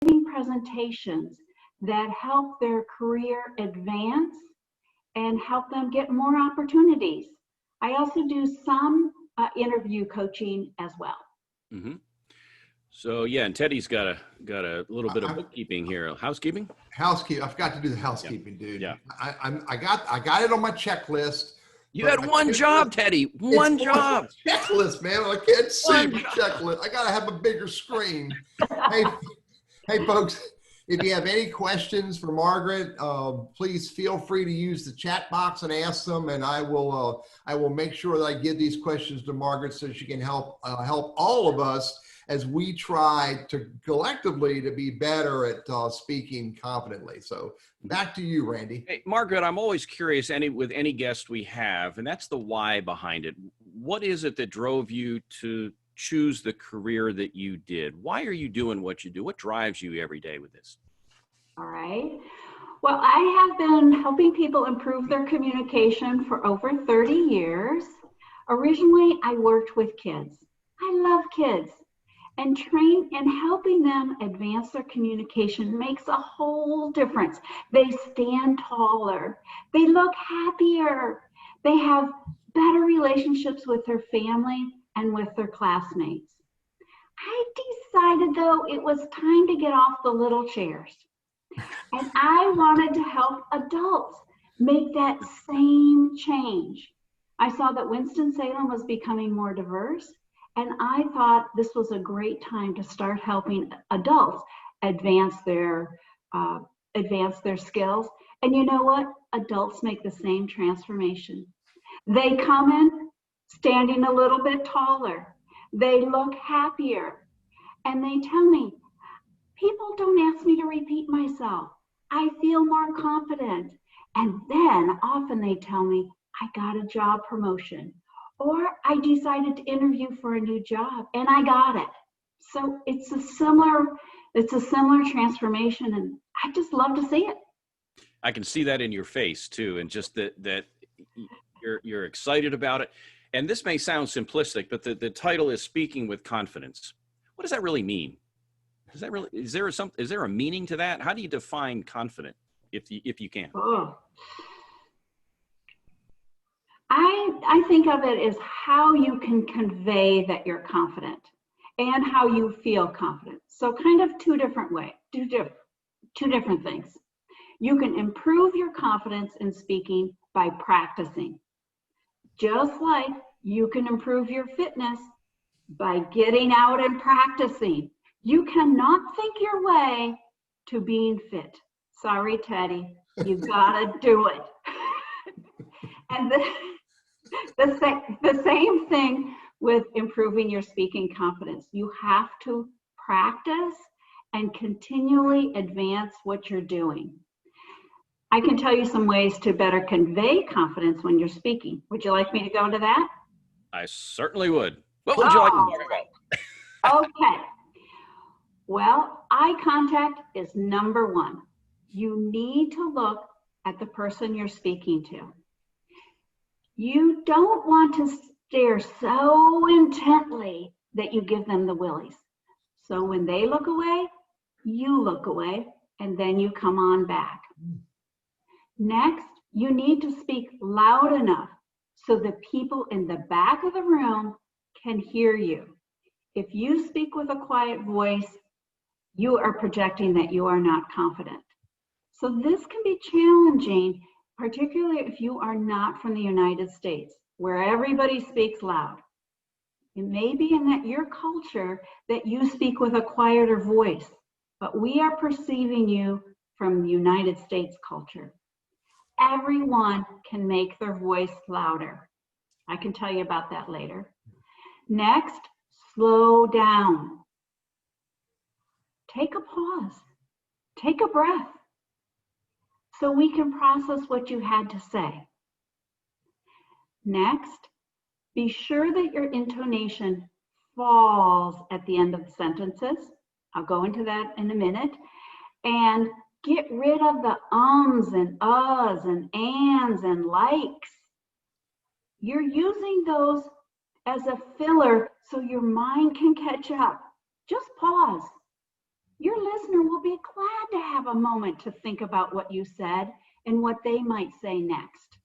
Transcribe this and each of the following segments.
giving presentations that help their career advance and help them get more opportunities. I also do some interview coaching as well. Mm-hmm. So yeah, and Teddy's got a little bit of bookkeeping here. Housekeeping? Housekeeping. I forgot to do the housekeeping, dude. Yeah. I got it on my checklist. You had one job, Teddy. One job. Checklist, man. I can't see the checklist. I gotta have a bigger screen. Hey, folks. If you have any questions for Margaret, please feel free to use the chat box and ask them, and I will make sure that I give these questions to Margaret so she can help all of us as we try to collectively to be better at speaking confidently. So back to you, Randy. Hey, Margaret, I'm always curious with any guest we have, and that's the why behind it. What is it that drove you to choose the career that you did? Why are you doing what you do? What drives you every day with this? All right. Well, I have been helping people improve their communication for over 30 years. Originally, I worked with kids. I love kids. And helping them advance their communication makes a whole difference. They stand taller. They look happier. They have better relationships with their family and with their classmates. I decided, though, it was time to get off the little chairs. And I wanted to help adults make that same change. I saw that Winston-Salem was becoming more diverse, and I thought this was a great time to start helping adults advance their skills. And you know what? Adults make the same transformation. They come in standing a little bit taller. They look happier. And they tell me, people don't ask me to repeat myself. I feel more confident. And then often they tell me, I got a job promotion, or I decided to interview for a new job and I got it. So it's a similar transformation, and I just love to see it. I can see that in your face too, and just that you're excited about it. And this may sound simplistic, but the title is Speaking with Confidence. What does that really mean? Is there a meaning to that? How do you define confident, if you can? Oh. I think of it as how you can convey that you're confident and how you feel confident. So kind of two different things. You can improve your confidence in speaking by practicing. Just like you can improve your fitness by getting out and practicing. You cannot think your way to being fit. Sorry, Teddy, you gotta do it. And the same thing with improving your speaking confidence. You have to practice and continually advance what you're doing. I can tell you some ways to better convey confidence when you're speaking. Would you like me to go into that? I certainly would. What would you like to talk about? Okay. Well, eye contact is number one. You need to look at the person you're speaking to. You don't want to stare so intently that you give them the willies. So when they look away, you look away, and then you come on back. Next, you need to speak loud enough so the people in the back of the room can hear you. If you speak with a quiet voice, you are projecting that you are not confident. So this can be challenging, particularly if you are not from the United States, where everybody speaks loud. It may be in your culture that you speak with a quieter voice, but we are perceiving you from the United States culture. Everyone can make their voice louder. I can tell you about that later. Next, slow down. Take a pause. Take a breath so we can process what you had to say. Next, be sure that your intonation falls at the end of the sentences. I'll go into that in a minute. And get rid of the ums and uhs and ands and likes. You're using those as a filler so your mind can catch up. Just pause. your listener will be glad to have a moment to think about what you said and what they might say next.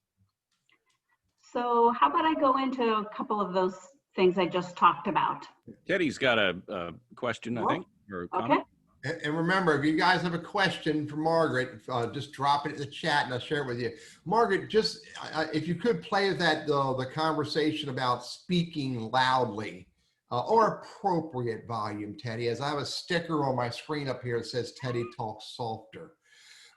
So how about I go into a couple of those things I just talked about? Teddy's got a question, I think, or a comment. Okay. And remember, if you guys have a question for Margaret, just drop it in the chat and I'll share it with you. Margaret, just if you could play that the conversation about speaking loudly or appropriate volume, Teddy, as I have a sticker on my screen up here that says Teddy talks softer.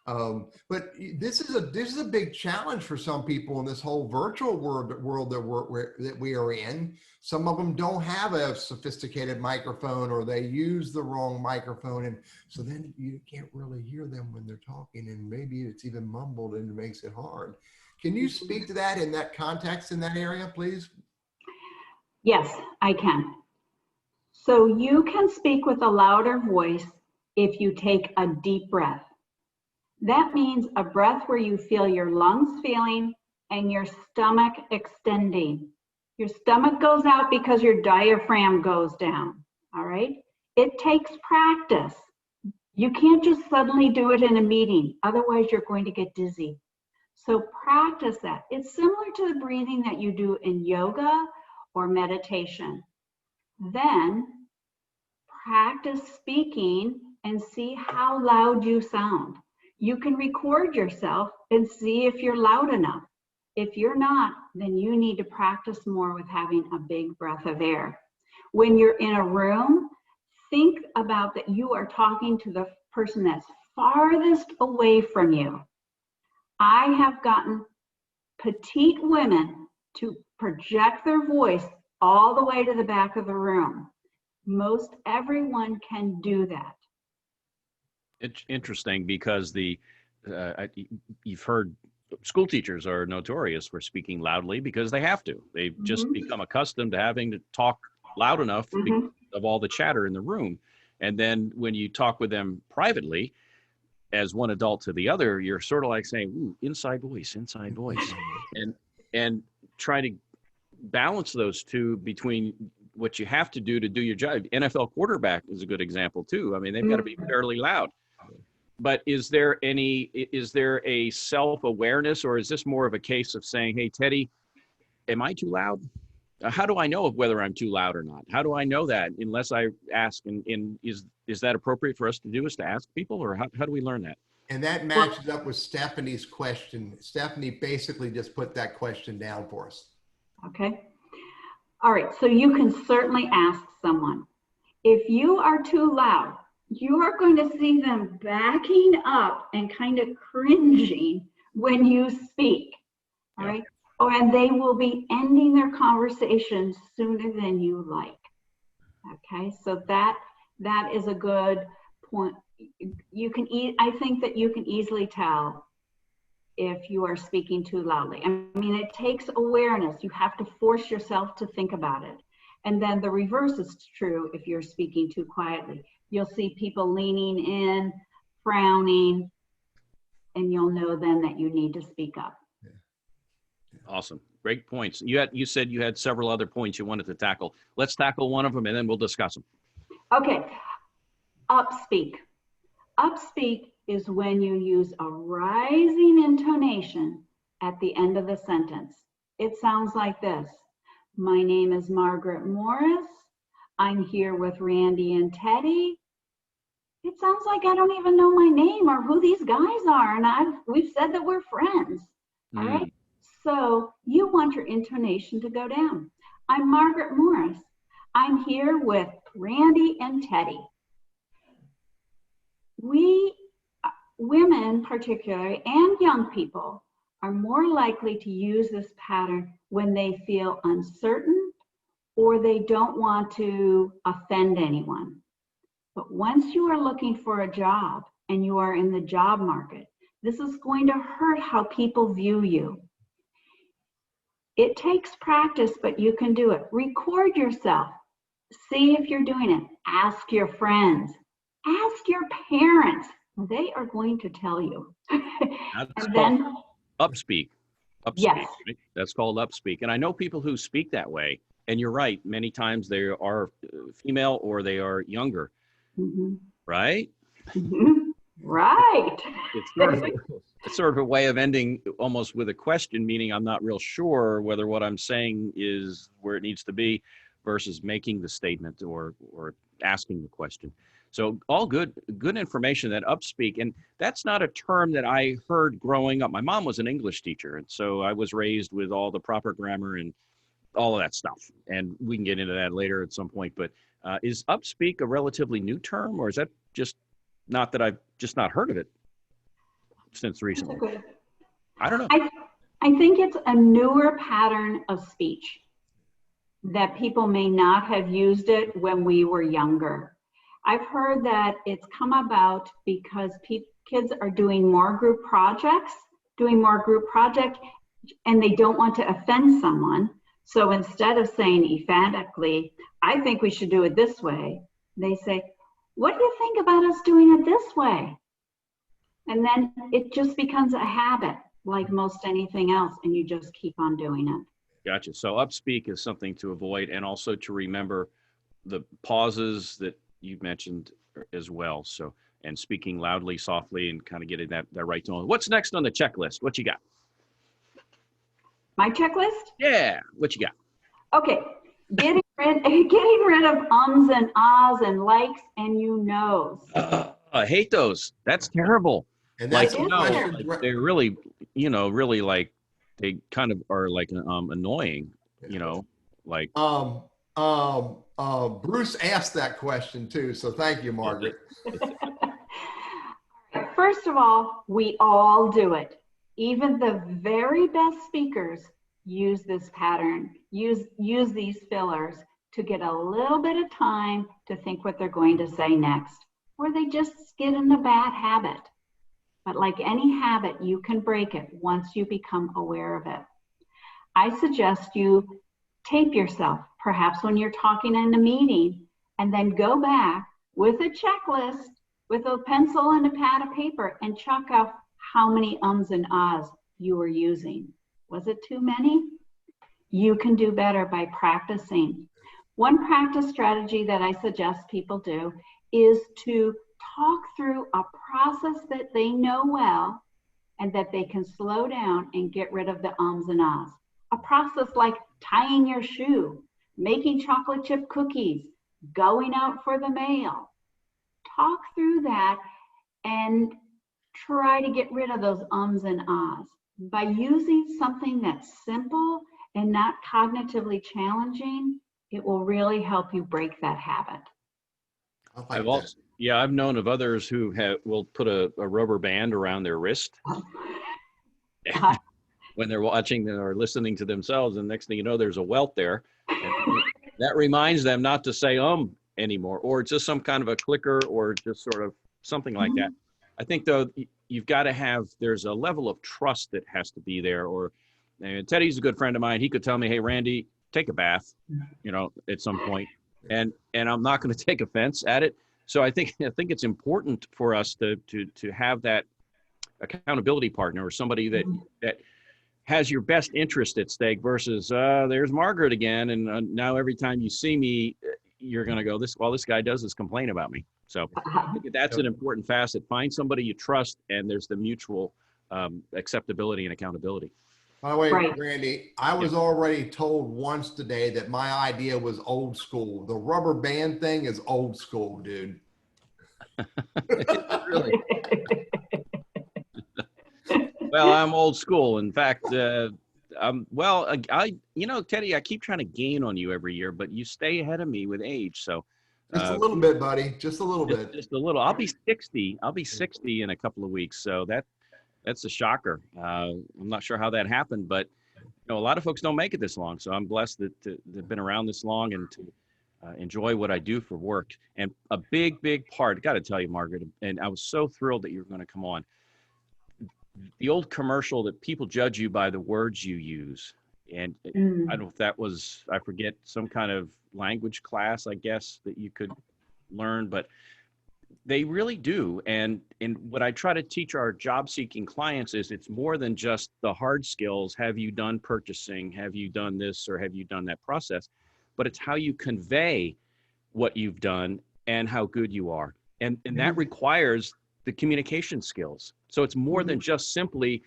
But this is a big challenge for some people in this whole virtual world that we are in. Some of them don't have a sophisticated microphone, or they use the wrong microphone, and so then you can't really hear them when they're talking, and maybe it's even mumbled and it makes it hard. Can you speak to that in that context, in that area, please? Yes, I can. So you can speak with a louder voice if you take a deep breath. That means a breath where you feel your lungs filling and your stomach extending. Your stomach goes out because your diaphragm goes down, all right? It takes practice. You can't just suddenly do it in a meeting, otherwise you're going to get dizzy. So practice that. It's similar to the breathing that you do in yoga or meditation. Then practice speaking and see how loud you sound. You can record yourself and see if you're loud enough. If you're not, then you need to practice more with having a big breath of air. When you're in a room, think about that you are talking to the person that's farthest away from you. I have gotten petite women to project their voice all the way to the back of the room. Most everyone can do that. It's interesting because you've heard school teachers are notorious for speaking loudly because they have to. They've just become accustomed to having to talk loud enough because of all the chatter in the room. And then when you talk with them privately, as one adult to the other, you're sort of like saying, ooh, inside voice, and try to balance those two between what you have to do your job. NFL quarterback is a good example too. I mean, they've got to be fairly loud. But is there a self-awareness, or is this more of a case of saying, hey, Teddy, am I too loud? How do I know whether I'm too loud or not? How do I know that unless I ask? And is that appropriate for us to do, is to ask people, or how do we learn that? And that matches up with Stephanie's question. Stephanie basically just put that question down for us. Okay. All right. So you can certainly ask someone. If you are too loud, you are going to see them backing up and kind of cringing when you speak. All right. Oh, and they will be ending their conversation sooner than you like. Okay. So that is a good point. I think that you can easily tell if you are speaking too loudly. I mean, it takes awareness. You have to force yourself to think about it. And then the reverse is true if you're speaking too quietly. You'll see people leaning in, frowning, and you'll know then that you need to speak up. Awesome. Great points. You said you had several other points you wanted to tackle. Let's tackle one of them and then we'll discuss them. Okay. Upspeak. Upspeak is when you use a rising intonation at the end of the sentence. It sounds like this. My name is Margaret Morris. I'm here with Randy and Teddy. It sounds like I don't even know my name or who these guys are, and we've said that we're friends. All right. So you want your intonation to go down. I'm Margaret Morris. I'm here with Randy and Teddy. We, women particularly, and young people, are more likely to use this pattern when they feel uncertain or they don't want to offend anyone. But once you are looking for a job and you are in the job market, this is going to hurt how people view you. It takes practice, but you can do it. Record yourself. See if you're doing it. Ask your friends. Ask your parents. They are going to tell you. That's and called then upspeak. Upspeak. Yes. Right? That's called upspeak. And I know people who speak that way. And you're right. Many times they are female or they are younger. right? Mhm. Right. It's sort of a way of ending almost with a question, meaning I'm not real sure whether what I'm saying is where it needs to be versus making the statement or asking the question. So all good information, that upspeak. And that's not a term that I heard growing up. My mom was an English teacher, and so I was raised with all the proper grammar and all of that stuff. And we can get into that later at some point. But is upspeak a relatively new term, or is that just not that I've just not heard of it since That's a recently? good. I don't know. I think it's a newer pattern of speech that people may not have used it when we were younger. I've heard that it's come about because kids are doing more group projects, and they don't want to offend someone. So instead of saying emphatically, I think we should do it this way, they say, what do you think about us doing it this way? And then it just becomes a habit, like most anything else, and you just keep on doing it. Gotcha. So upspeak is something to avoid, and also to remember the pauses that you mentioned as well. So, and speaking loudly, softly, and kind of getting that right tone. What's next on the checklist? What you got? My checklist? Yeah. What you got? Okay. Getting rid of ums and ahs and likes and you knows. I hate those. That's terrible. And Like, that's a question. like they're really, really like, they kind of are like annoying, like. Bruce asked that question too, so thank you, Margaret. First of all, we all do it. Even the very best speakers use this pattern, use these fillers to get a little bit of time to think what they're going to say next, or they just get in a bad habit. But like any habit, you can break it once you become aware of it. I suggest you tape yourself, perhaps when you're talking in a meeting, and then go back with a checklist, with a pencil and a pad of paper, and chalk off how many ums and ahs you were using. Was it too many? You can do better by practicing. One practice strategy that I suggest people do is to talk through a process that they know well and that they can slow down and get rid of the ums and ahs. A process like tying your shoe, making chocolate chip cookies, going out for the mail. Talk through that and try to get rid of those ums and ahs. By using something that's simple and not cognitively challenging, it will really help you break that habit. I've known of others who will put a rubber band around their wrist when they're watching or listening to themselves, and next thing you know, there's a welt there. And that reminds them not to say anymore, or just some kind of a clicker, or just sort of something like that. I think though, you've got to there's a level of trust that has to be there. And Teddy's a good friend of mine. He could tell me, hey, Randy, take a bath, at some point. And I'm not going to take offense at it. So I think it's important for us to have that accountability partner, or somebody that has your best interest at stake, versus there's Margaret again, and now every time you see me, you're going to go, this guy does is complain about me. So I think that's an important facet. Find somebody you trust, and there's the mutual acceptability and accountability. By the way, Randy, I was already told once today that my idea was old school. The rubber band thing is old school, dude. Really? Well, I'm old school. In fact, Teddy, I keep trying to gain on you every year, but you stay ahead of me with age. So just a little bit, buddy. Just a little bit. Just a little. I'll be 60. I'll be 60 in a couple of weeks. So that's a shocker. I'm not sure how that happened, but a lot of folks don't make it this long. So I'm blessed to have been around this long and to enjoy what I do for work. And a big part, I got to tell you, Margaret, and I was so thrilled that you were going to come on. The old commercial that people judge you by the words you use. And I don't know if that was, I forget, some kind of language class, I guess, that you could learn, but they really do. And what I try to teach our job-seeking clients is it's more than just the hard skills. Have you done purchasing? Have you done this, or have you done that process? But it's how you convey what you've done and how good you are. And that requires the communication skills. So it's more than just simply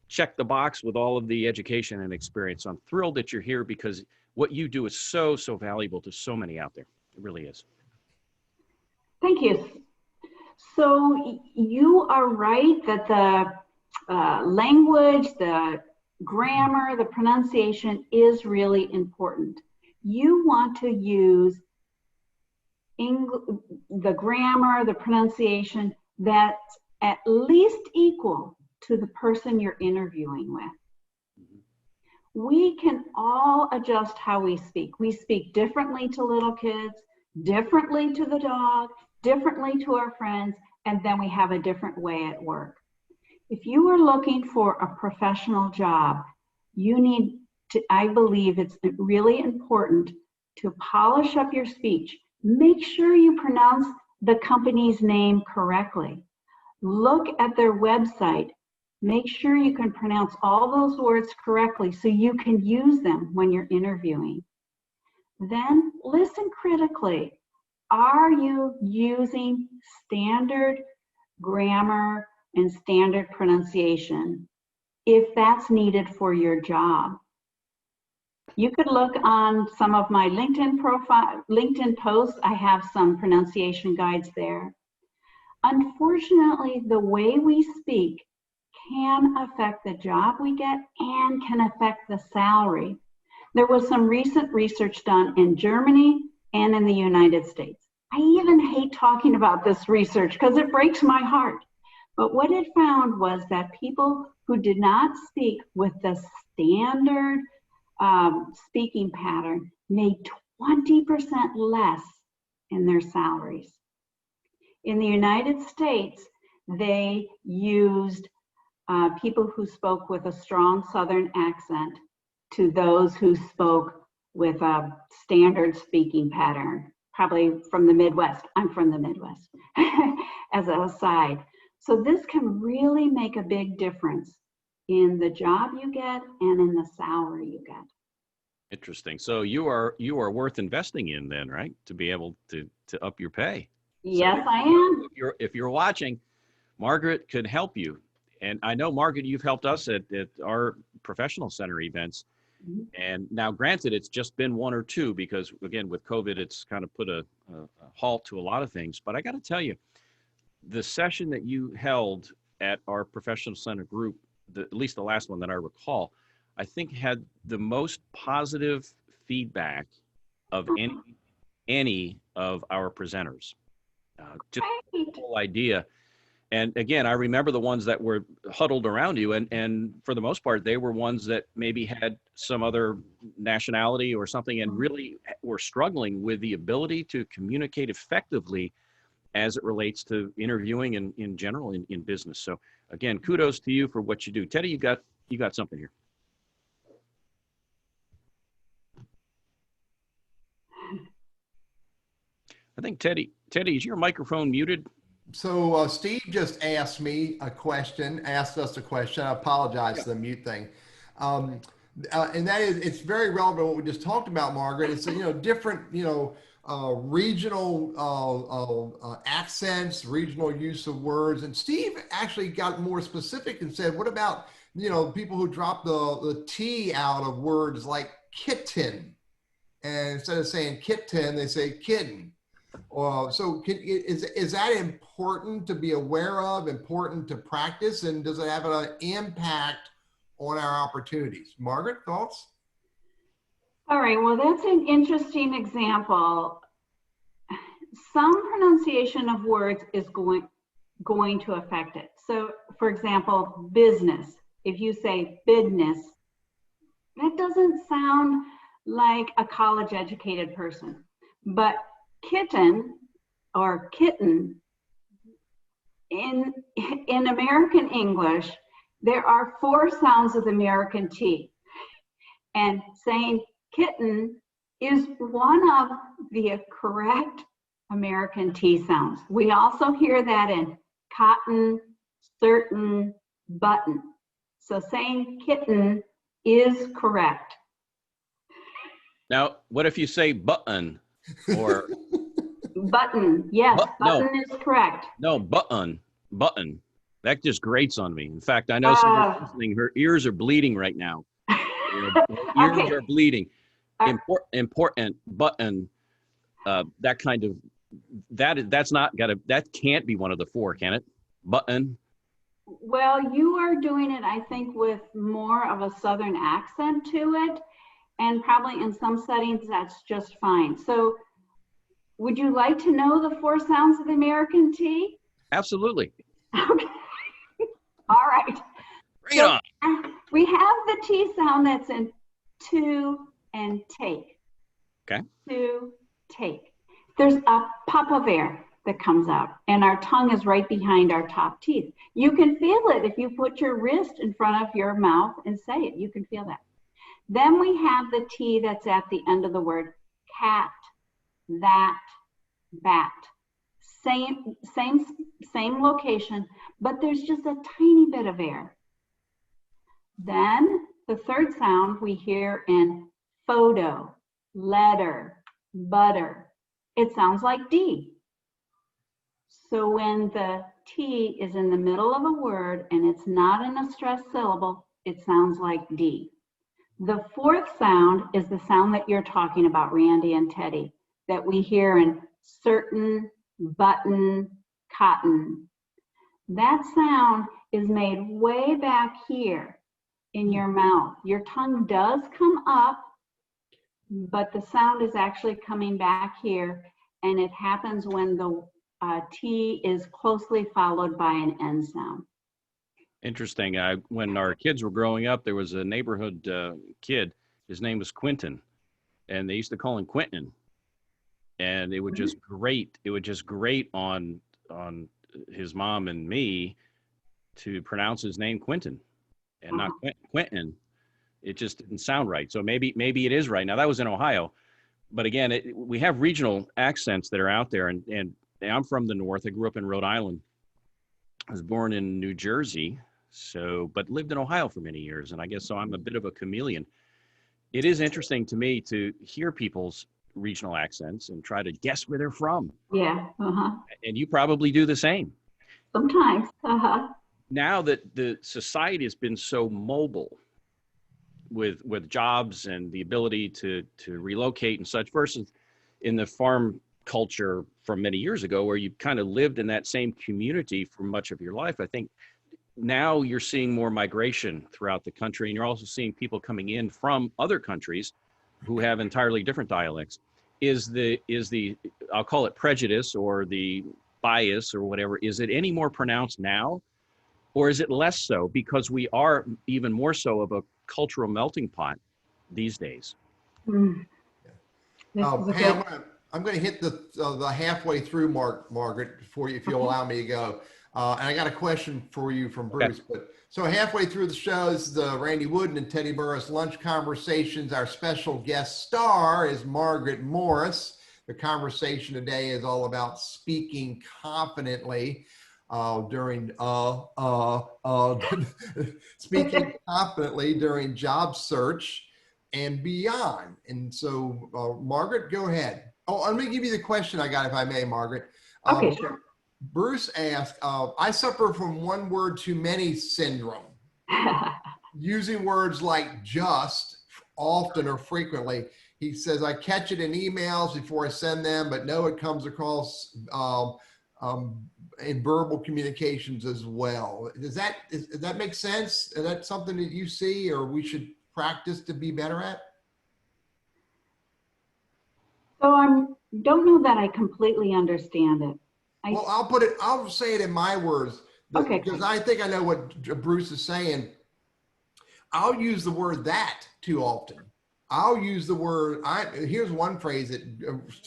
check the box with all of the education and experience. I'm thrilled that you're here because what you do is so, so valuable to so many out there. It really is. Thank you. So you are right that the language, the grammar, the pronunciation is really important. You want to use the grammar, the pronunciation that's at least equal to the person you're interviewing with. We can all adjust how we speak. We speak differently to little kids, differently to the dog, differently to our friends, and then we have a different way at work. If you are looking for a professional job, you need to, I believe it's really important to polish up your speech. Make sure you pronounce the company's name correctly. Look at their website. Make sure you can pronounce all those words correctly so you can use them when you're interviewing. Then listen critically. Are you using standard grammar and standard pronunciation if that's needed for your job? You could look on some of my LinkedIn posts. I have some pronunciation guides there. Unfortunately, the way we speak can affect the job we get and can affect the salary. There was some recent research done in Germany and in the United States. I even hate talking about this research because it breaks my heart. But what it found was that people who did not speak with the standard speaking pattern made 20% less in their salaries. In the United States, they used people who spoke with a strong Southern accent to those who spoke with a standard speaking pattern, probably from the Midwest. I'm from the Midwest, as an aside. So this can really make a big difference in the job you get and in the salary you get. Interesting. So you are worth investing in then, right? To be able to up your pay. Yes, So I am. if you're watching, Margaret could help you. And I know, Margaret, you've helped us at our professional center events. Mm-hmm. And now, granted, it's just been one or two because, again, with COVID, it's kind of put a halt to a lot of things. But I got to tell you, the session that you held at our professional center group, at least the last one that I recall, I think had the most positive feedback of any of our presenters. Just the whole idea. And again, I remember the ones that were huddled around you, and for the most part, they were ones that maybe had some other nationality or something and really were struggling with the ability to communicate effectively as it relates to interviewing and in general in business. So again, kudos to you for what you do. Teddy, you got something here. I think Teddy, is your microphone muted? So Steve just asked us a question. I apologize for the mute thing. And that is, it's very relevant to what we just talked about, Margaret. It's, different, regional accents, regional use of words. And Steve actually got more specific and said, what about, people who drop the T out of words like kitten? And instead of saying kitten, they say kitten. So is that important to be aware of, important to practice, and does it have an impact on our opportunities? Margaret, thoughts? All right, well, that's an interesting example. Some pronunciation of words is going to affect it. So, for example, business. If you say business, that doesn't sound like a college-educated person. But kitten or kitten, in American English, there are 4 sounds with American T. And saying kitten is one of the correct American T sounds. We also hear that in cotton, certain, button. So saying kitten is correct. Now, what if you say button or Button. Yes, No, button is correct. no, button. That just grates on me. In fact, I know someone listening, her ears are bleeding right now. Her ears Okay. are bleeding. Uh, Important button. That kind of that can't be one of the four, can it? Button. Well, you are doing it, I think, with more of a Southern accent to it, and probably in some settings that's just fine. So would you like to know the four sounds of the American T? Absolutely. Okay. All right. Bring it on. We have the T sound that's in to and take. Okay. To, take. There's a puff of air that comes out, and our tongue is right behind our top teeth. You can feel it if you put your wrist in front of your mouth and say it. You can feel that. Then we have the T that's at the end of the word, cat, that, bat. Same location, but there's just a tiny bit of air. Then the third sound we hear in photo, letter, butter. It sounds like D. So when the T is in the middle of a word and it's not in a stressed syllable, it sounds like D. The fourth sound is the sound that you're talking about, Randy and Teddy, that we hear in certain, button, cotton. That sound is made way back here in your mouth. Your tongue does come up, but the sound is actually coming back here, and it happens when the T is closely followed by an N sound. Interesting. When our kids were growing up, there was a neighborhood kid. His name was Quentin, and they used to call him Quentin. And it would just grate. It would just grate on his mom and me to pronounce his name Quentin, and not Quentin. It just didn't sound right. So maybe it is right. Now that was in Ohio, but again, we have regional accents that are out there. And I'm from the north. I grew up in Rhode Island. I was born in New Jersey, but lived in Ohio for many years. And I guess so I'm a bit of a chameleon. It is interesting to me to hear people's regional accents and try to guess where they're from. Yeah. And you probably do the same. Sometimes. Now that the society has been so mobile with jobs and the ability to relocate and such, versus in the farm culture from many years ago where you kind of lived in that same community for much of your life. I think now you're seeing more migration throughout the country, and you're also seeing people coming in from other countries who have entirely different dialects. Is the I'll call it prejudice or the bias or whatever, is it any more pronounced now, or is it less so because we are even more so of a cultural melting pot these days? Hey, I'm going to hit the halfway through mark, Margaret, for you, if you'll allow me to go. And I got a question for you from Bruce. Okay. So halfway through the show, this is the Randy Wooden and Teddy Burriss Lunch Conversations. Our special guest star is Margaret Morris. The conversation today is all about speaking confidently during speaking confidently during job search and beyond. And so, Margaret, go ahead. Oh, let me give you the question I got, if I may, Margaret. Okay, sure. Bruce asked, I suffer from one word too many syndrome, using words like just often or frequently. He says, I catch it in emails before I send them, but know it comes across in verbal communications as well. Does that make sense? Is that something that you see or we should practice to be better at? So I don't know that I completely understand it. Well, I'll say it in my words, because I think I know what Bruce is saying. I'll use the word that too often. I'll use the word, here's one phrase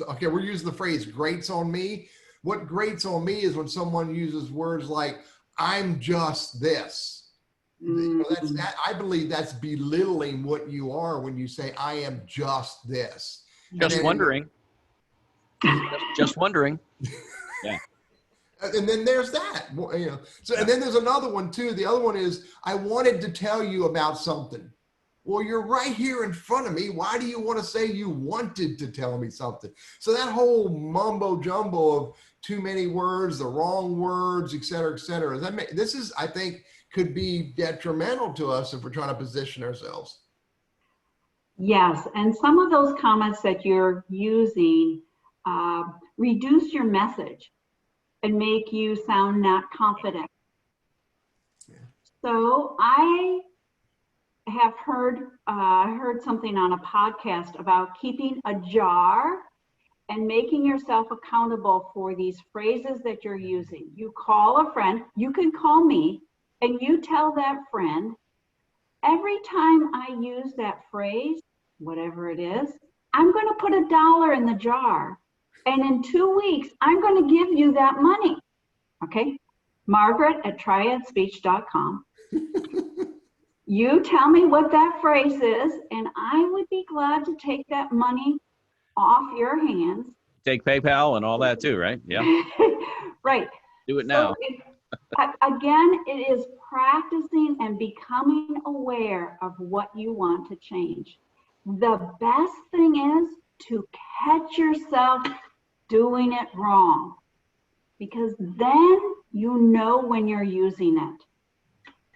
okay, we're using the phrase grates on me. What grates on me is when someone uses words like, I'm just this. You know, I believe that's belittling what you are when you say, I am just this. Just wondering. Just wondering. Yeah. And then there's that, you know. So, and then there's another one too. The other one is, I wanted to tell you about something. Well, you're right here in front of me. Why do you want to say you wanted to tell me something? So that whole mumbo jumbo of too many words, the wrong words, et cetera, this is, I think, could be detrimental to us if we're trying to position ourselves. Yes, and some of those comments that you're using reduce your message and make you sound not confident. Yeah. So I have heard something on a podcast about keeping a jar and making yourself accountable for these phrases that you're using. You call a friend, you can call me, and you tell that friend, every time I use that phrase, whatever it is, I'm going to put $1 in the jar. And in 2 weeks, I'm going to give you that money. Okay? Margaret at triadspeech.com. You tell me what that phrase is, and I would be glad to take that money off your hands. Take PayPal and all that too, right? Yeah. Right. Do it now. Again, it is practicing and becoming aware of what you want to change. The best thing is to catch yourself doing it wrong, because then you know when you're using it.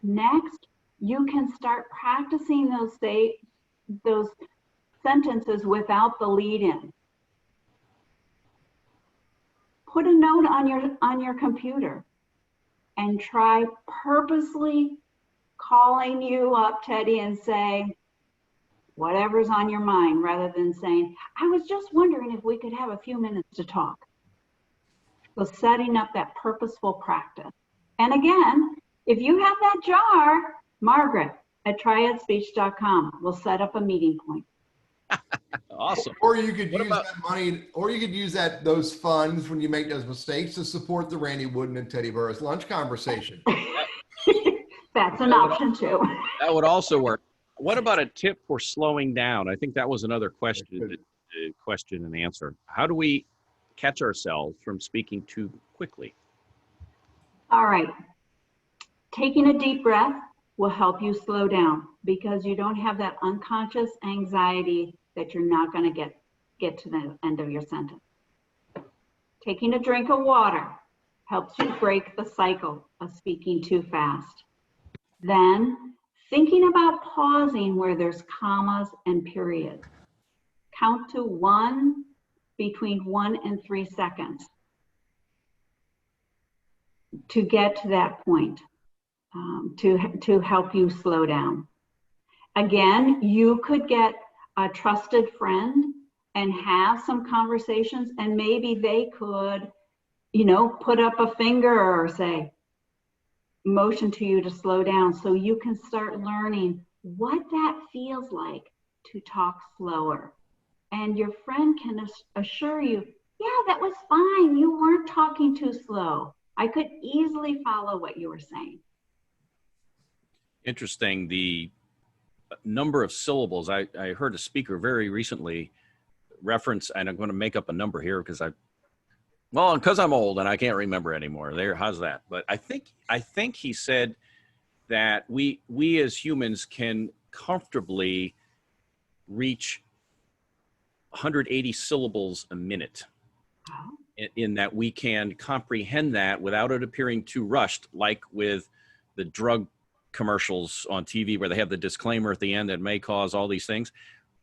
Next, you can start practicing those sentences without the lead-in. Put a note on your computer and try purposely calling you up, Teddy, and say whatever's on your mind, rather than saying, I was just wondering if we could have a few minutes to talk. So setting up that purposeful practice. And again, if you have that jar, Margaret at triadspeech.com will set up a meeting point. Awesome. Or you could use about that money, or you could use those funds when you make those mistakes to support the Randy Wooden and Teddy Burriss lunch conversation. That's an option too. That would also work. What about a tip for slowing down? I think that was another question and answer. How do we catch ourselves from speaking too quickly? All right. Taking a deep breath will help you slow down, because you don't have that unconscious anxiety that you're not going to get to the end of your sentence. Taking a drink of water helps you break the cycle of speaking too fast. Then thinking about pausing where there's commas and periods. Count to 1, between 1 and 3 seconds to get to that point, to help you slow down. Again, you could get a trusted friend and have some conversations, and maybe they could, put up a finger or say, motion to you to slow down, so you can start learning what that feels like to talk slower. And your friend can assure you, yeah, that was fine. You weren't talking too slow. I could easily follow what you were saying. Interesting. The number of syllables. I heard a speaker very recently reference, and I'm going to make up a number here because I'm old and I can't remember anymore. How's that? But I think he said that we as humans can comfortably reach 180 syllables a minute, in that we can comprehend that without it appearing too rushed, like with the drug commercials on TV where they have the disclaimer at the end that may cause all these things.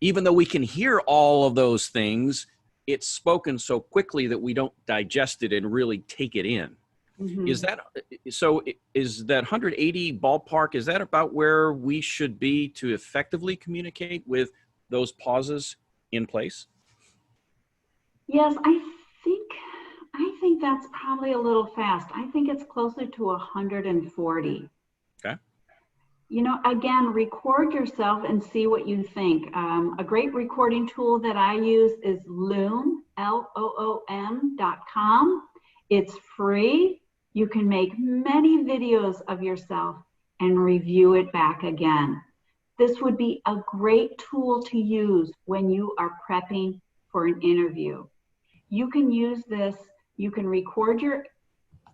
Even though we can hear all of those things, it's spoken so quickly that we don't digest it and really take it in. Mm-hmm. Is that 180 ballpark, is that about where we should be to effectively communicate with those pauses in place? Yes, I think that's probably a little fast. I think it's closer to 140. Okay. Again, record yourself and see what you think. A great recording tool that I use is Loom, LOOM.com. It's free. You can make many videos of yourself and review it back again. This would be a great tool to use when you are prepping for an interview. You can use this, you can record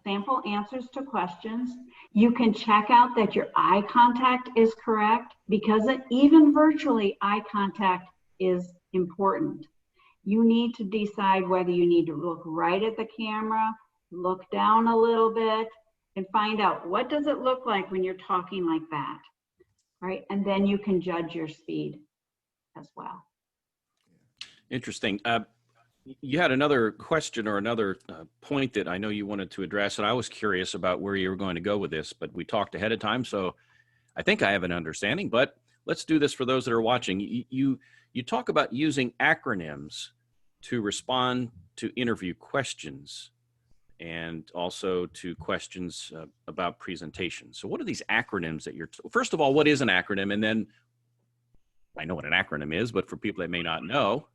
sample answers to questions. You can check out that your eye contact is correct, because even virtually, eye contact is important. You need to decide whether you need to look right at the camera, look down a little bit, and find out what does it look like when you're talking like that, right? And then you can judge your speed as well. Interesting. You had another question or another point that I know you wanted to address, and I was curious about where you were going to go with this, but we talked ahead of time, so I think I have an understanding, but let's do this for those that are watching. You talk about using acronyms to respond to interview questions and also to questions about presentations. So what are these acronyms that first of all, what is an acronym? And then I know what an acronym is, but for people that may not know,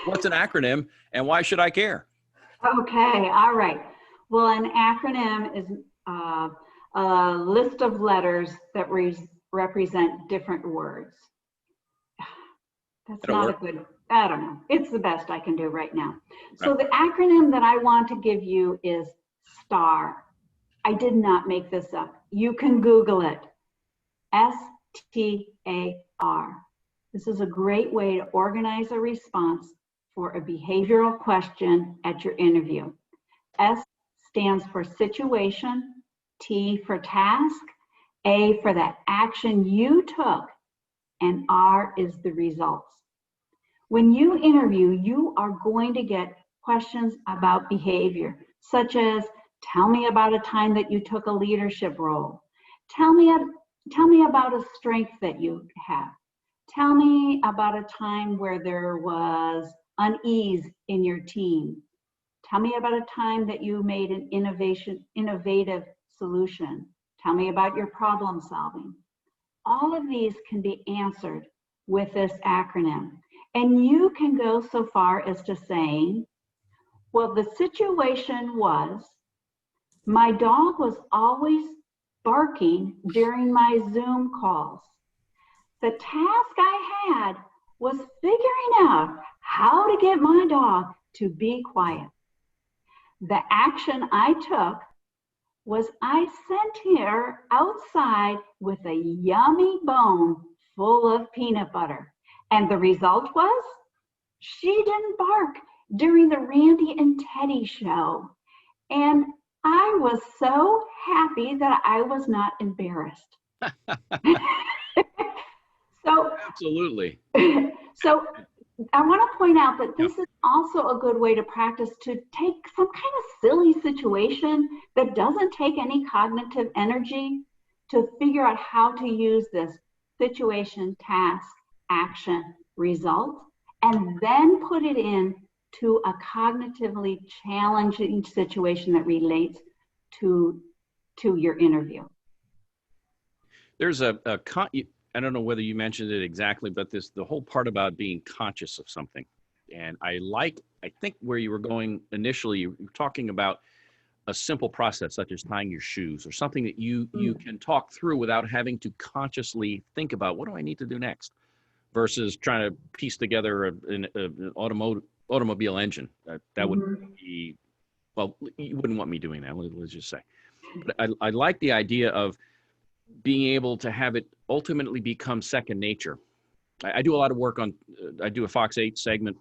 what's an acronym and why should I care? Okay, all right. Well, an acronym is a list of letters that represent different words. That's not a good, I don't know. It's the best I can do right now. So the acronym that I want to give you is STAR. I did not make this up. You can Google it. STAR. This is a great way to organize a response for a behavioral question at your interview. S stands for situation, T for task, A for the action you took, and R is the results. When you interview, you are going to get questions about behavior, such as, tell me about a time that you took a leadership role. Tell me about a strength that you have. Tell me about a time where there was unease in your team. Tell me about a time that you made an innovative solution. Tell me about your problem solving. All of these can be answered with this acronym. And you can go so far as to saying, well, the situation was, my dog was always barking during my Zoom calls. The task I had was figuring out how to get my dog to be quiet. The action I took was I sent her outside with a yummy bone full of peanut butter. And the result was, she didn't bark during the Randy and Teddy show. And I was so happy that I was not embarrassed. So, absolutely. So I want to point out that this is also a good way to practice to take some kind of silly situation that doesn't take any cognitive energy to figure out how to use this situation, task, action, result, and then put it in to a cognitively challenging situation that relates to your interview. There's I don't know whether you mentioned it exactly, but the whole part about being conscious of something. And I think where you were going initially, you were talking about a simple process such as tying your shoes or something that you can talk through without having to consciously think about what do I need to do next versus trying to piece together an automobile engine. That would be, well, you wouldn't want me doing that, let's just say. But I like the idea of being able to have it ultimately become second nature. I do a lot of work on, I do a Fox 8 segment.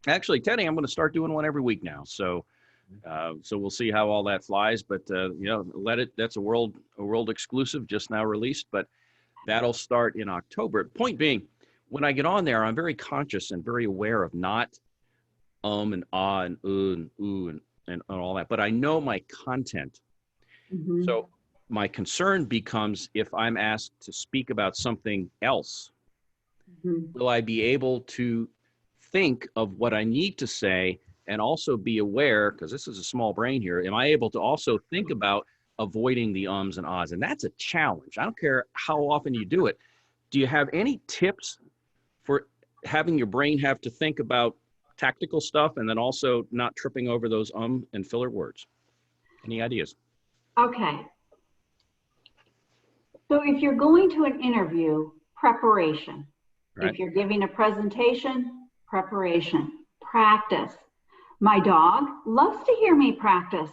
Actually, Teddy, I'm going to start doing one every week now. So we'll see how all that flies, but that's a world exclusive just now released, but that'll start in October. Point being, when I get on there, I'm very conscious and very aware of not and ah and and ooh and all that, but I know my content. So my concern becomes if I'm asked to speak about something else, will I be able to think of what I need to say and also be aware, because this is a small brain here, am I able to also think about avoiding the ums and ahs? And that's a challenge. I don't care how often you do it. Do you have any tips for having your brain have to think about tactical stuff and then also not tripping over those and filler words? Any ideas? Okay. So if you're going to an interview, preparation. Right. If you're giving a presentation, preparation, practice. My dog loves to hear me practice.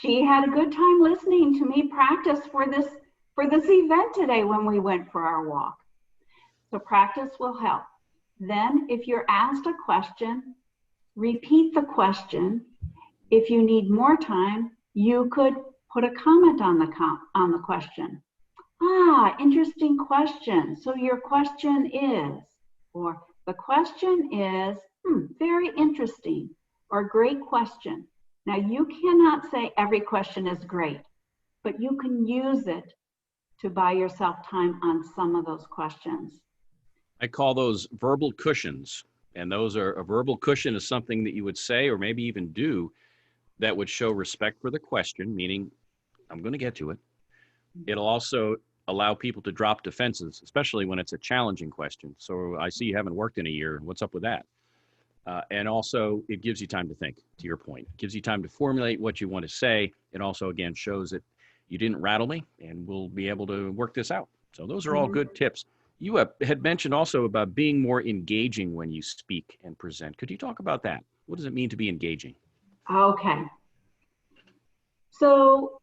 she had a good time listening to me practice for this event today when we went for our walk. So practice will help. Then if you're asked a question, repeat the question. If you need more time, you could put a comment on the question. Interesting question. So your question is, or the question is, very interesting, or great question. Now you cannot say every question is great, but you can use it to buy yourself time on some of those questions. I call those verbal cushions. And those are, a verbal cushion is something that you would say or maybe even do that would show respect for the question, meaning I'm going to get to it. It'll also allow people to drop defenses, especially when it's a challenging question. So I see you haven't worked in a year. What's up with that? And also it gives you time to think, to your point. It gives you time to formulate what you want to say. It also, again, shows that you didn't rattle me and we'll be able to work this out. So those are all good tips. You had mentioned also about being more engaging when you speak and present. Could you talk about that? What does it mean to be engaging? Okay. So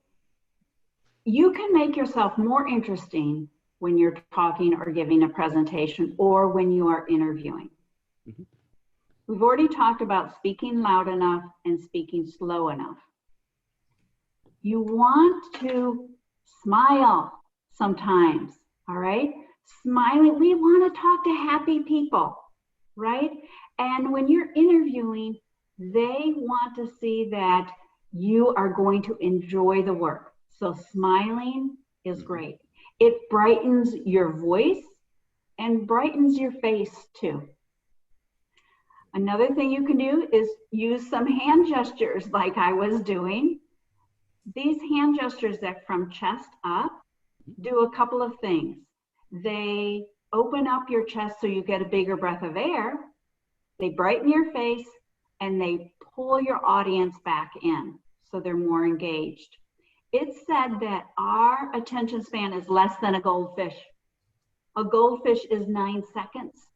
you can make yourself more interesting when you're talking or giving a presentation or when you are interviewing. Mm-hmm. We've already talked about speaking loud enough and speaking slow enough. You want to smile sometimes, all right? Smiling, we want to talk to happy people, right? And when you're interviewing, they want to see that you are going to enjoy the work. So smiling is great. It brightens your voice and brightens your face too. Another thing you can do is use some hand gestures like I was doing. These hand gestures that from chest up do a couple of things. They open up your chest so you get a bigger breath of air. They brighten your face and they pull your audience back in so they're more engaged. It's said that our attention span is less than a goldfish. A goldfish is 9 seconds.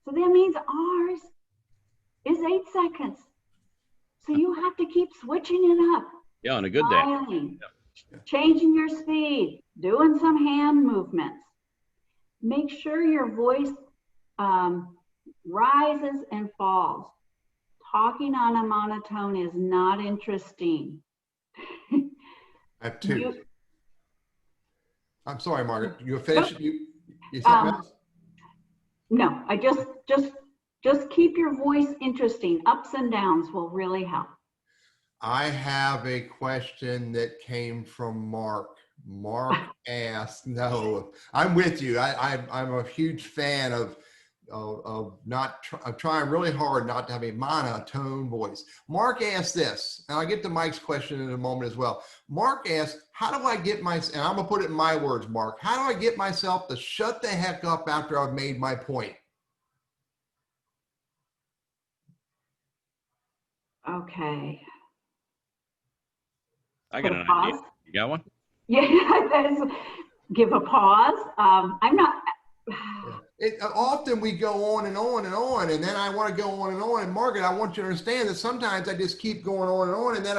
So that means ours is 8 seconds. So you have to keep switching it up. Yeah, on a good day. Smiling, changing your speed, doing some hand movements. Make sure your voice rises and falls. Talking on a monotone is not interesting. I have two. I'm sorry, Margaret. You finished? You something else? No, I just keep your voice interesting. Ups and downs will really help. I have a question that came from Mark. Mark asked, no, I'm with you. I'm a huge fan of trying really hard not to have a monotone voice. Mark asked this, and I'll get to Mike's question in a moment as well. Mark asked, how do I get and I'm gonna put it in my words, Mark, how do I get myself to shut the heck up after I've made my point? Okay. I got Put a an pause. idea. You got one? Yeah, that is, give a pause. I'm not. Often we go on and on and on, and then I want to go on and on. And Margaret, I want you to understand that sometimes I just keep going on and on, and then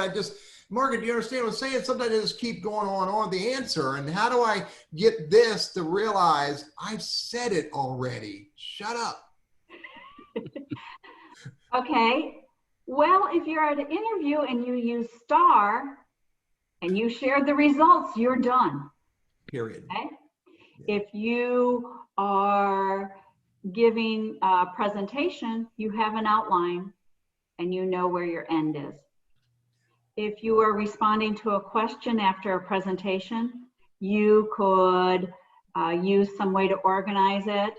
Margaret, do you understand what I'm saying? Sometimes I just keep going on the answer. And how do I get this to realize I've said it already? Shut up. Okay. Well, if you're at an interview and you use STAR and you share the results, you're done. Period. Okay? If you are giving a presentation, you have an outline and you know where your end is. If you are responding to a question after a presentation, you could use some way to organize it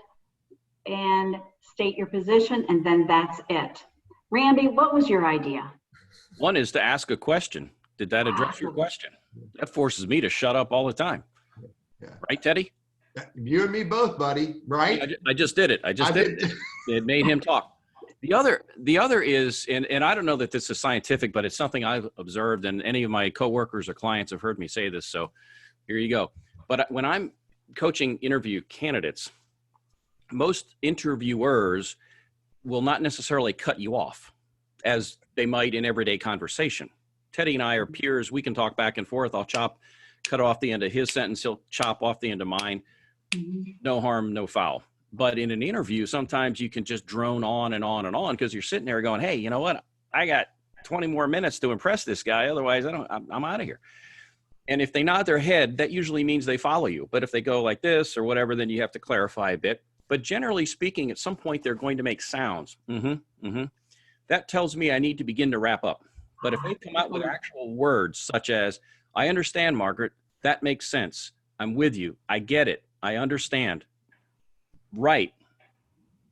and state your position, and then that's it. Randy, what was your idea? One is to ask a question. Did that address your question? That forces me to shut up all the time. Yeah. Right, Teddy? You and me both, buddy. Right? I just did it. I did it. It made him talk. The other is, and I don't know that this is scientific, but it's something I've observed, and any of my coworkers or clients have heard me say this. So here you go. But when I'm coaching interview candidates, most interviewers will not necessarily cut you off as they might in everyday conversation. Teddy and I are peers. We can talk back and forth. I'll cut off the end of his sentence. He'll chop off the end of mine. No harm, no foul. But in an interview, sometimes you can just drone on and on and on because you're sitting there going, hey, you know what? I got 20 more minutes to impress this guy. Otherwise, I'm out of here. And if they nod their head, that usually means they follow you. But if they go like this or whatever, then you have to clarify a bit. But generally speaking, at some point, they're going to make sounds. That tells me I need to begin to wrap up. But if they come out with actual words such as, I understand, Margaret, that makes sense. I'm with you. I get it. I understand. Right.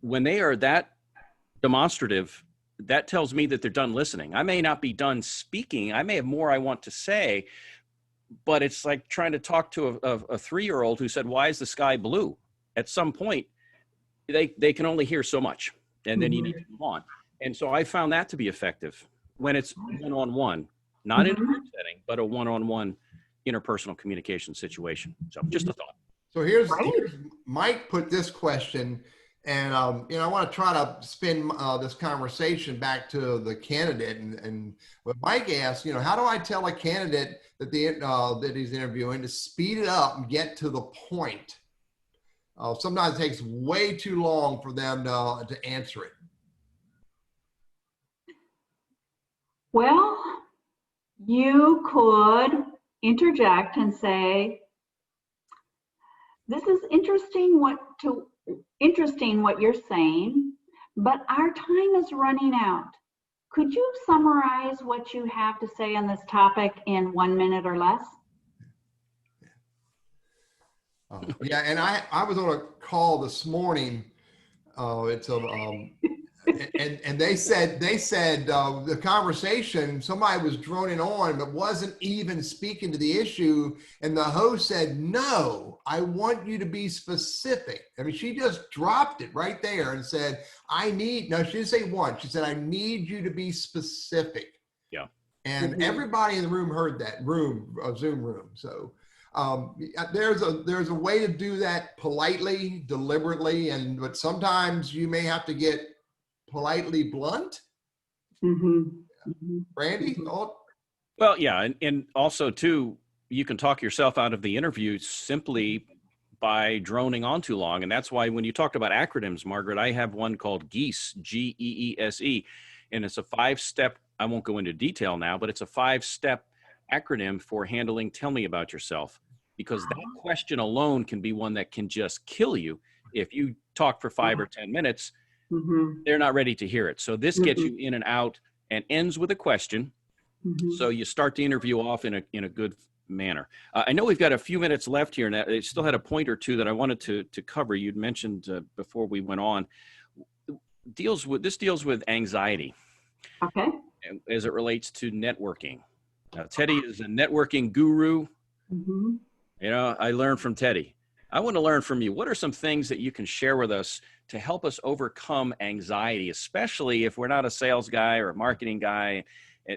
When they are that demonstrative, that tells me that they're done listening. I may not be done speaking. I may have more I want to say, but it's like trying to talk to a 3-year-old who said, why is the sky blue? At some point, they can only hear so much, and then you need to move on. And so I found that to be effective when it's one-on-one, not in a group setting, but a one-on-one interpersonal communication situation. So just a thought. So here's Mike put this question, and I want to try to spin this conversation back to the candidate. And what Mike asked, how do I tell a candidate that that he's interviewing to speed it up and get to the point? Sometimes it takes way too long for them to answer it. Well, you could interject and say, this is interesting what you're saying, but our time is running out. Could you summarize what you have to say on this topic in 1 minute or less? Yeah, and I was on a call this morning. And they said the conversation, somebody was droning on but wasn't even speaking to the issue, and the host said, no, I want you to be specific. I mean, she just dropped it right there and said, she didn't say one, she said, I need you to be specific. Yeah. And everybody in the room heard that Zoom room. So there's a way to do that politely, deliberately, but sometimes you may have to get politely blunt. Randy? Well, yeah. And also too, you can talk yourself out of the interview simply by droning on too long. And that's why when you talked about acronyms, Margaret, I have one called GEESE, GEESE, and it's a 5-step, I won't go into detail now, but it's a 5-step acronym for handling tell me about yourself, because that question alone can be one that can just kill you. If you talk for 5 or 10 minutes, they're not ready to hear it. So this gets you in and out and ends with a question. So you start the interview off in a good manner. I know we've got a few minutes left here, and I still had a point or two that I wanted to cover. You'd mentioned before we went on, this deals with anxiety. Okay. As it relates to networking. Teddy is a networking guru. I learned from Teddy. I want to learn from you. What are some things that you can share with us to help us overcome anxiety, especially if we're not a sales guy or a marketing guy,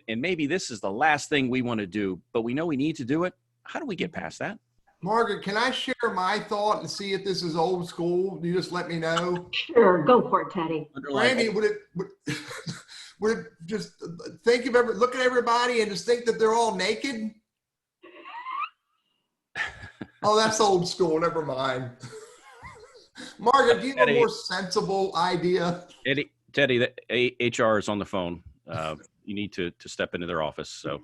and maybe this is the last thing we want to do, but we know we need to do it? How do we get past that? Margaret, can I share my thought and see if this is old school? You just let me know. Sure, go for it, Teddy. Randy, would it just look at everybody and just think that they're all naked? Oh, that's old school. Never mind. Margaret, do you have a more sensible idea? Teddy, the HR is on the phone. You need to step into their office. So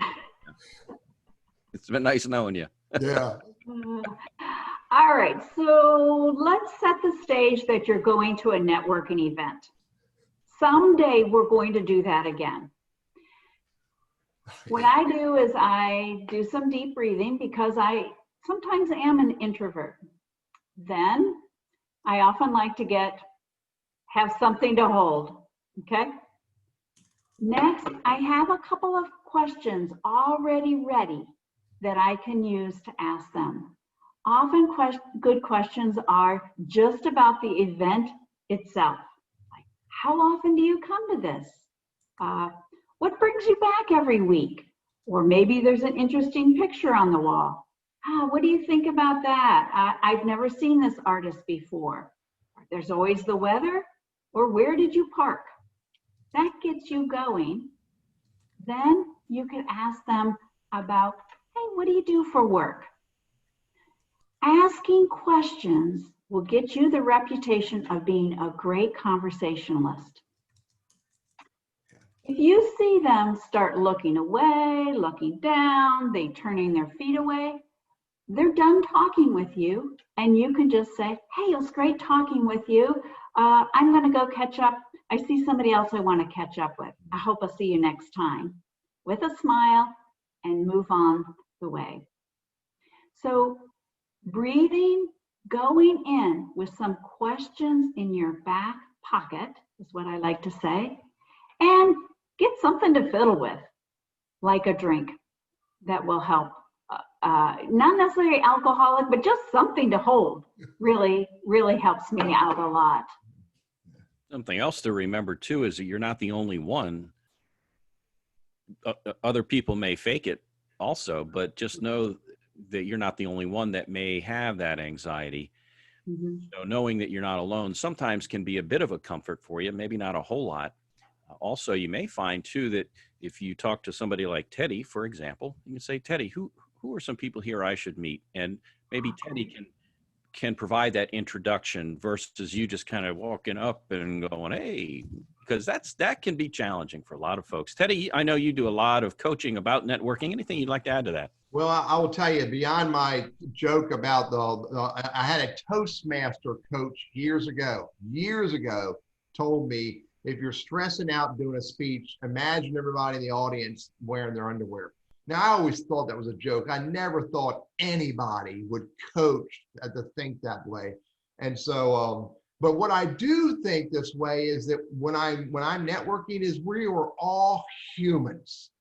it's been nice knowing you. Yeah. All right. So let's set the stage that you're going to a networking event. Someday we're going to do that again. What I do is I do some deep breathing because I sometimes am an introvert. Then I often like to have something to hold, okay? Next, I have a couple of questions already ready that I can use to ask them. Often good questions are just about the event itself. Like, how often do you come to this? What brings you back every week? Or maybe there's an interesting picture on the wall. What do you think about that? I've never seen this artist before. There's always the weather, or where did you park? That gets you going. Then you could ask them about, hey, what do you do for work? Asking questions will get you the reputation of being a great conversationalist. If you see them start looking away, looking down, they turning their feet away, they're done talking with you, and you can just say, hey, it was great talking with you. I'm going to go catch up. I see somebody else I want to catch up with. I hope I'll see you next time, with a smile, and move on the way. So breathing, going in with some questions in your back pocket is what I like to say, and get something to fiddle with, like a drink that will help. Not necessarily alcoholic, but just something to hold really, really helps me out a lot. Something else to remember too is that you're not the only one. Other people may fake it also, but just know that you're not the only one that may have that anxiety. Mm-hmm. So knowing that you're not alone sometimes can be a bit of a comfort for you, maybe not a whole lot. Also, you may find too that if you talk to somebody like Teddy, for example, you can say, Teddy, who are some people here I should meet? And maybe Teddy can provide that introduction versus you just kind of walking up and going, hey, because that can be challenging for a lot of folks. Teddy, I know you do a lot of coaching about networking. Anything you'd like to add to that? Well, I will tell you, beyond my joke about I had a Toastmaster coach years ago, told me, if you're stressing out doing a speech, imagine everybody in the audience wearing their underwear. Now, I always thought that was a joke. I never thought anybody would coach to think that way. And so, but what I do think this way is that when I'm networking is we are all humans.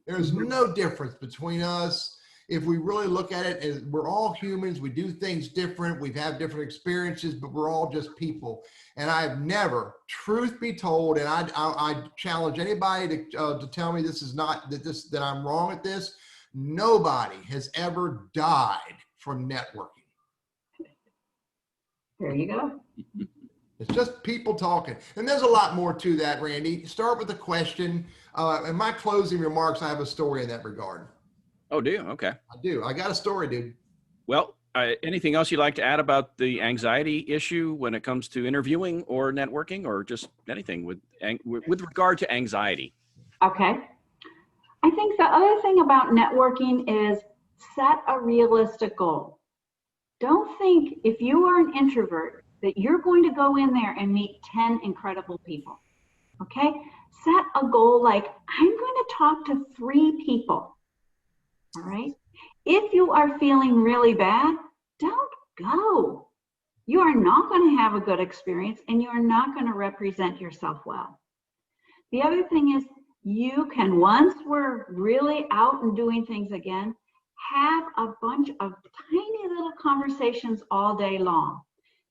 There's no difference between us. If we really look at it as we're all humans, we do things different, we have different experiences, but we're all just people. And I've never, truth be told, and I challenge anybody to tell me this is not, that I'm wrong at this, nobody has ever died from networking. There you go. It's just people talking. And there's a lot more to that, Randy. Start with a question. In my closing remarks, I have a story in that regard. Oh, do you? Okay. I do. I got a story, dude. Well, anything else you'd like to add about the anxiety issue when it comes to interviewing or networking, or just anything with regard to anxiety? Okay. I think the other thing about networking is set a realistic goal. Don't think, if you are an introvert, that you're going to go in there and meet 10 incredible people. Okay? Set a goal like, I'm going to talk to 3 people. All right? If you are feeling really bad, don't go. You are not going to have a good experience, and you are not going to represent yourself well. The other thing is, you can, once we're really out and doing things again, have a bunch of tiny little conversations all day long.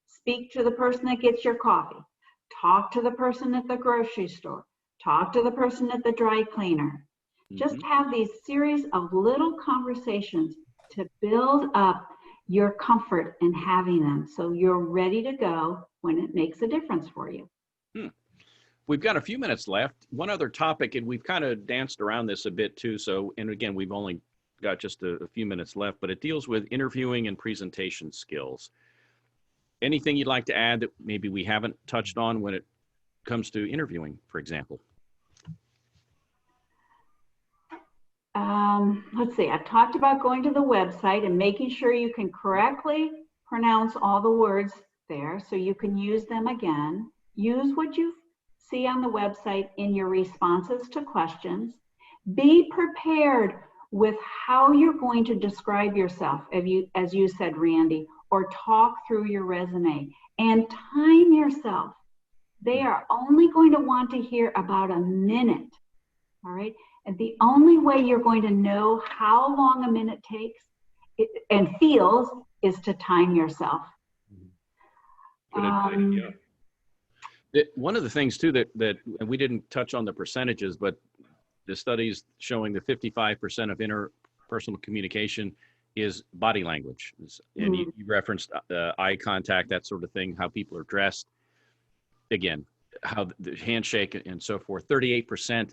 Speak to the person that gets your coffee. Talk to the person at the grocery store. Talk to the person at the dry cleaner. Just have these series of little conversations to build up your comfort in having them, so you're ready to go when it makes a difference for you. We've got a few minutes left. One other topic, and we've kind of danced around this a bit too. So, and again, we've only got just a few minutes left, but it deals with interviewing and presentation skills. Anything you'd like to add that maybe we haven't touched on when it comes to interviewing, for example? Let's see, I've talked about going to the website and making sure you can correctly pronounce all the words there so you can use them again. Use what you see on the website in your responses to questions. Be prepared with how you're going to describe yourself, as you said, Randy, or talk through your resume, and time yourself. They are only going to want to hear about a minute, all right? And the only way you're going to know how long a minute takes and feels is to time yourself. Good advice, yeah. One of the things too that and we didn't touch on the percentages, but the studies showing that 55% of interpersonal communication is body language. And you referenced eye contact, that sort of thing, how people are dressed. Again, how the handshake and so forth. 38%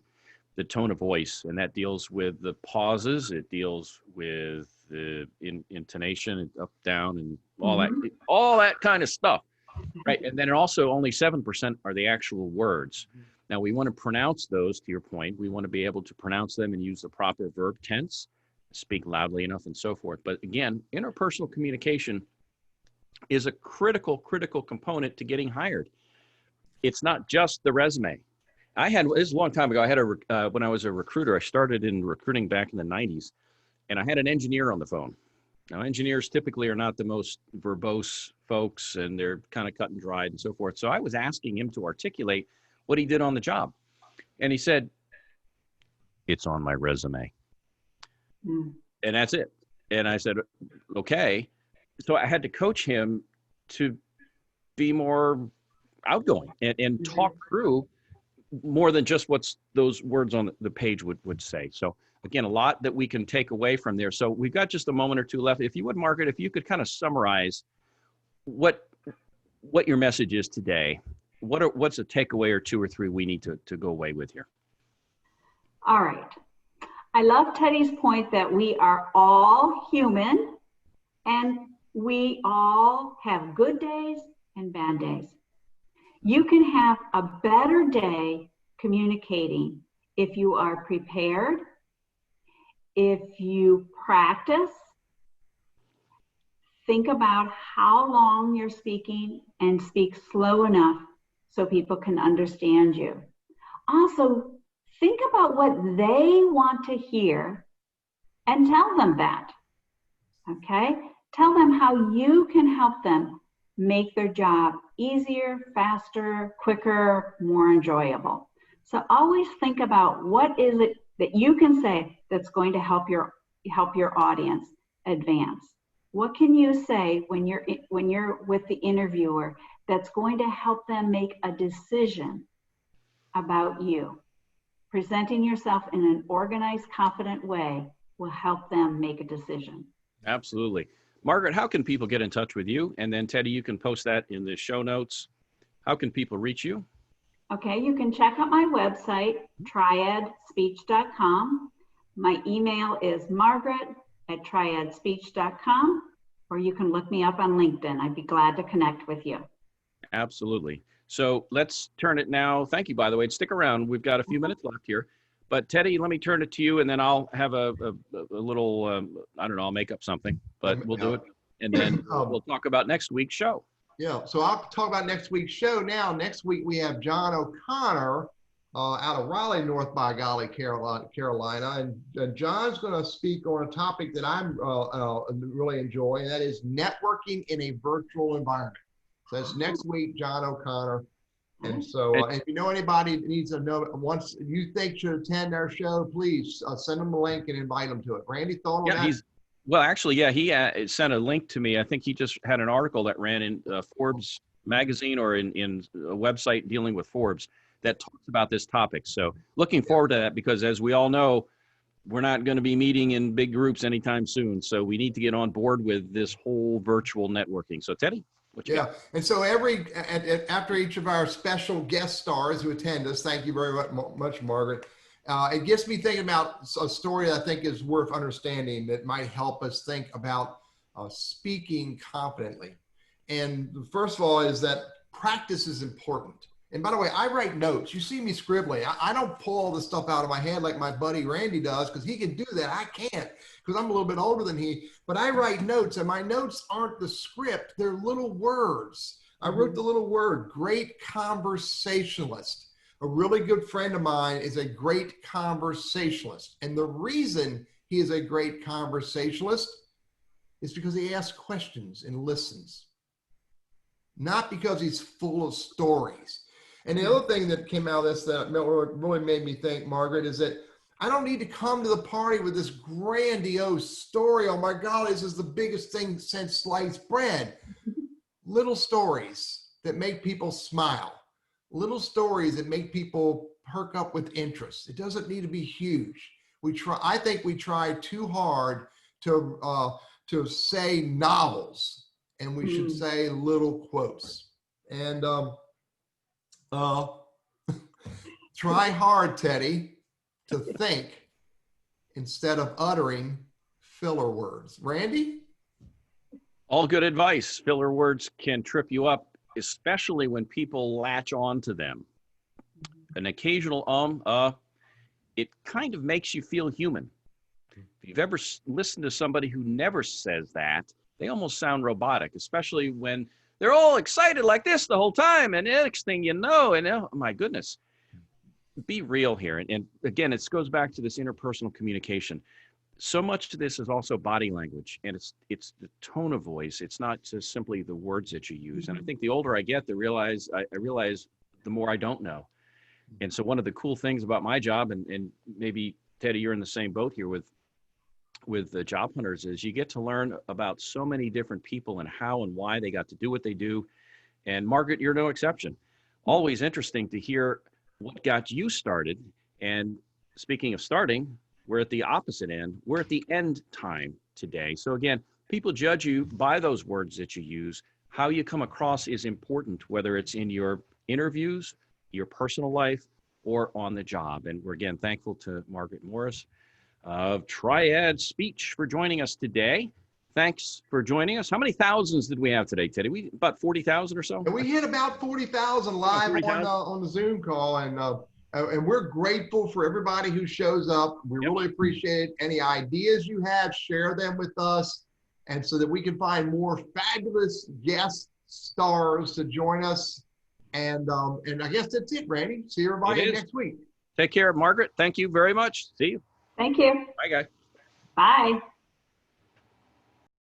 the tone of voice, and that deals with the pauses. It deals with the intonation, up, down, and all that kind of stuff, right? And then also only 7% are the actual words. Now we want to pronounce those. To your point, we want to be able to pronounce them and use the proper verb tense, speak loudly enough, and so forth. But again, interpersonal communication is a critical component to getting hired. It's not just the resume. This is a long time ago. I had when I was a recruiter, I started in recruiting back in the 90s, and I had an engineer on the phone. Now, engineers typically are not the most verbose folks, and they're kind of cut and dried and so forth. So I was asking him to articulate what he did on the job. And he said, "It's on my resume." And that's it. And I said, okay. So I had to coach him to be more outgoing and talk through more than just what's those words on the page would say. So again, a lot that we can take away from there. So we've got just a moment or two left. If you would, Margaret, if you could kind of summarize what your message is today, what's a takeaway or two or three we need to go away with here? All right. I love Teddy's point that we are all human and we all have good days and bad days. You can have a better day communicating if you are prepared, if you practice, think about how long you're speaking and speak slow enough so people can understand you. Also, think about what they want to hear and tell them that, okay? Tell them how you can help them make their job easier, faster, quicker, more enjoyable. So always think about what is it that you can say that's going to help your audience advance. What can you say when you're with the interviewer that's going to help them make a decision about you? Presenting yourself in an organized, confident way will help them make a decision. Absolutely. Margaret, how can people get in touch with you? And then Teddy, you can post that in the show notes. How can people reach you? Okay, you can check out my website, triadspeech.com. My email is margaret@triadspeech.com, or you can look me up on LinkedIn. I'd be glad to connect with you. Absolutely. So let's turn it now. Thank you, by the way. Stick around. We've got a few minutes left here. But Teddy, let me turn it to you, and then I'll have a little, I don't know, I'll make up something, but we'll do it. And then we'll talk about next week's show. Yeah, so I'll talk about next week's show now. Next week, we have John O'Connor out of Raleigh, North by Golly, Carolina. And John's going to speak on a topic that I'm really enjoying, and that is networking in a virtual environment. So that's next week, John O'Connor. And so if you know anybody that needs to know, once you think should attend our show, please send them a link and invite them to it. Randy, thought on that? Well, actually, yeah, he sent a link to me. I think he just had an article that ran in Forbes magazine or in a website dealing with Forbes that talks about this topic. So looking forward to that, because as we all know, we're not going to be meeting in big groups anytime soon. So we need to get on board with this whole virtual networking. So Teddy? Yeah, and so after each of our special guest stars who attend us, thank you very much, Margaret. It gets me thinking about a story that I think is worth understanding that might help us think about speaking confidently. And the first of all is that practice is important. And by the way, I write notes. You see me scribbling. I don't pull all this stuff out of my head like my buddy Randy does, because he can do that. I can't, because I'm a little bit older than he. But I write notes, and my notes aren't the script. They're little words. I wrote the little word, great conversationalist. A really good friend of mine is a great conversationalist. And the reason he is a great conversationalist is because he asks questions and listens, not because he's full of stories. And the other thing that came out of this that really made me think, Margaret, is that I don't need to come to the party with this grandiose story. Oh my God, this is the biggest thing since sliced bread. Little stories that make people smile. Little stories that make people perk up with interest. It doesn't need to be huge. I think we try too hard to say novels, and we should say little quotes. And try hard, Teddy. to think instead of uttering filler words. Randy? All good advice. Filler words can trip you up, especially when people latch on to them. An occasional it kind of makes you feel human. If you've ever listened to somebody who never says that, they almost sound robotic, especially when they're all excited like this the whole time. And the next thing you know, oh my goodness, be real here. And again, it goes back to this interpersonal communication. So much of this is also body language, and it's the tone of voice. It's not just simply the words that you use. And I think the older I get, I realize the more I don't know. And so one of the cool things about my job, and maybe Teddy, you're in the same boat here with the job hunters, is you get to learn about so many different people and how and why they got to do what they do. And Margaret, you're no exception. Always interesting to hear what got you started. And speaking of starting, we're at the opposite end. We're at the end time today. So again, people judge you by those words that you use. How you come across is important, whether it's in your interviews, your personal life, or on the job. And we're again thankful to Margaret Morris of Triad Speech for joining us today. Thanks for joining us. How many thousands did we have today, Teddy? We about 40,000 or so? And we hit about 40,000 live 40,000? on the Zoom call. And we're grateful for everybody who shows up. We really appreciate it. Any ideas you have, share them with us. And so that we can find more fabulous guest stars to join us. And I guess that's it, Randy. See everybody next week. Take care, Margaret. Thank you very much. See you. Thank you. Bye, guys. Bye.